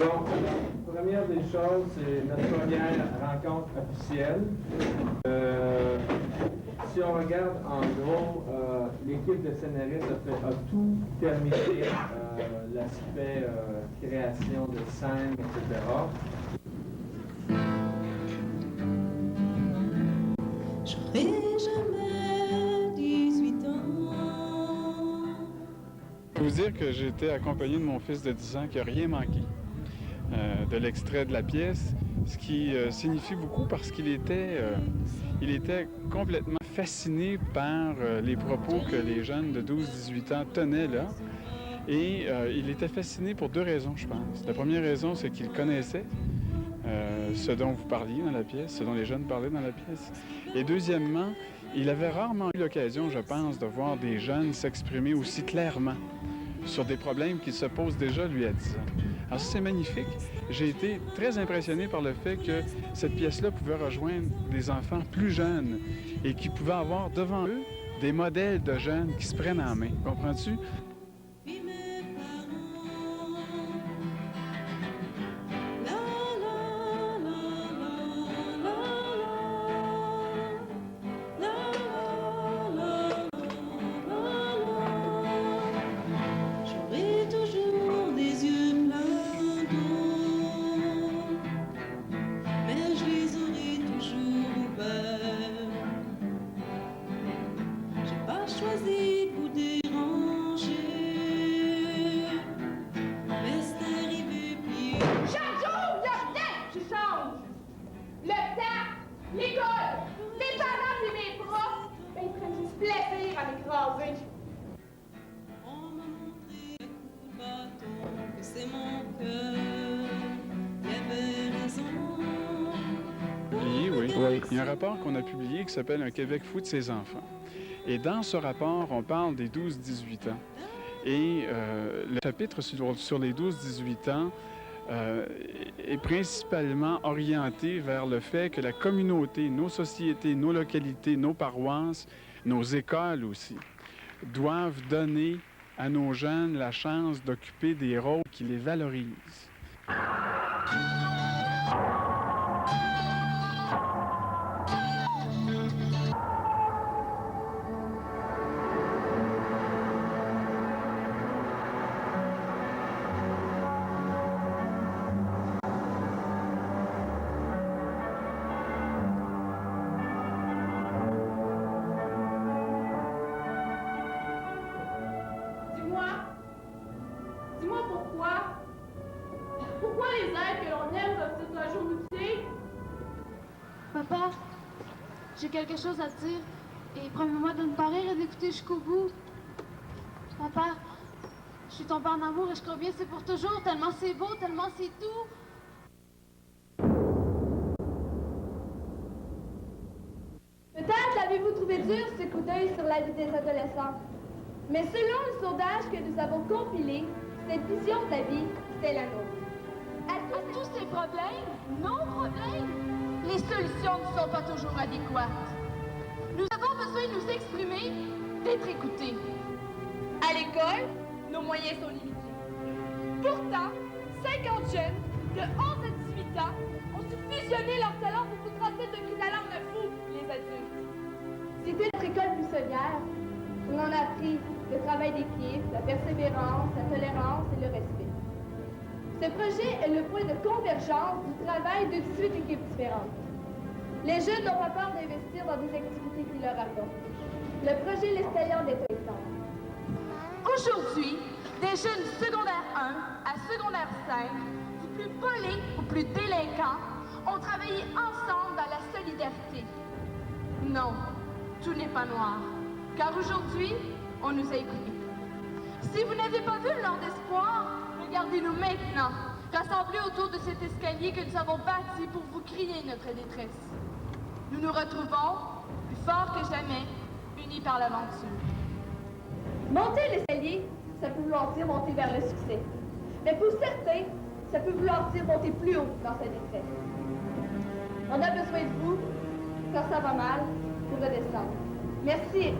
Bon, première des choses, c'est notre première rencontre officielle. Si on regarde en gros, l'équipe de scénaristes a tout terminé, l'aspect création de scène, etc. J'aurai jamais 18 ans. Je peux vous dire que j'ai été accompagné de mon fils de 10 ans qui n'a rien manqué de l'extrait de la pièce, ce qui signifie beaucoup parce qu'il était complètement fasciné par les propos que les jeunes de 12-18 ans tenaient là. Et il était fasciné pour deux raisons, je pense. La première raison, c'est qu'il connaissait ce dont vous parliez dans la pièce, ce dont les jeunes parlaient dans la pièce. Et deuxièmement, il avait rarement eu l'occasion, je pense, de voir des jeunes s'exprimer aussi clairement sur des problèmes qu'il se pose déjà, lui, à 10 ans. Alors ça, c'est magnifique. J'ai été très impressionné par le fait que cette pièce-là pouvait rejoindre des enfants plus jeunes et qui pouvaient avoir devant eux des modèles de jeunes qui se prennent en main. Comprends-tu? Oui. Il y a un rapport qu'on a publié qui s'appelle « Un Québec fou de ses enfants ». Et dans ce rapport, on parle des 12-18 ans. Et le chapitre sur les 12-18 ans est principalement orienté vers le fait que la communauté, nos sociétés, nos localités, nos paroisses, nos écoles aussi, doivent donner à nos jeunes la chance d'occuper des rôles qui les valorisent. Papa, j'ai quelque chose à te dire et promets-moi de ne pas rire et d'écouter jusqu'au bout. Papa, je suis tombée en amour et je crois bien que c'est pour toujours, tellement c'est beau, tellement c'est doux. Peut-être l'avez-vous trouvé dur, ce coup d'œil sur la vie des adolescents. Mais selon le sondage que nous avons compilé, cette vision de la vie, c'est la nôtre. À tous ces problèmes, nos problèmes, les solutions ne sont pas toujours adéquates. Nous avons besoin de nous exprimer, d'être écoutés. À l'école, nos moyens sont limités. Pourtant, 50 jeunes de 11 à 18 ans ont su fusionner leurs talents pour nous transmettre de cris d'alarme de fou, les adultes. C'était notre école buissonnière. On en a appris le travail d'équipe, la persévérance, la tolérance et le respect. Ce projet est le point de convergence du travail de 18 équipes différentes. Les jeunes n'ont pas peur d'investir dans des activités qui leur apportent. Le projet laisse taillant des temps. Aujourd'hui, des jeunes du secondaire 1 à secondaire 5, du plus poli au plus délinquant, ont travaillé ensemble dans la solidarité. Non, tout n'est pas noir, car aujourd'hui, on nous a écoutés. Si vous n'avez pas vu le Lord d'espoir, regardez-nous maintenant, rassemblés autour de cet escalier que nous avons bâti pour vous crier notre détresse. Nous nous retrouvons, plus forts que jamais, unis par l'aventure. Monter l'escalier, ça peut vouloir dire monter vers le succès. Mais pour certains, ça peut vouloir dire monter plus haut dans sa détresse. On a besoin de vous, quand ça va mal, pour redescendre. Merci.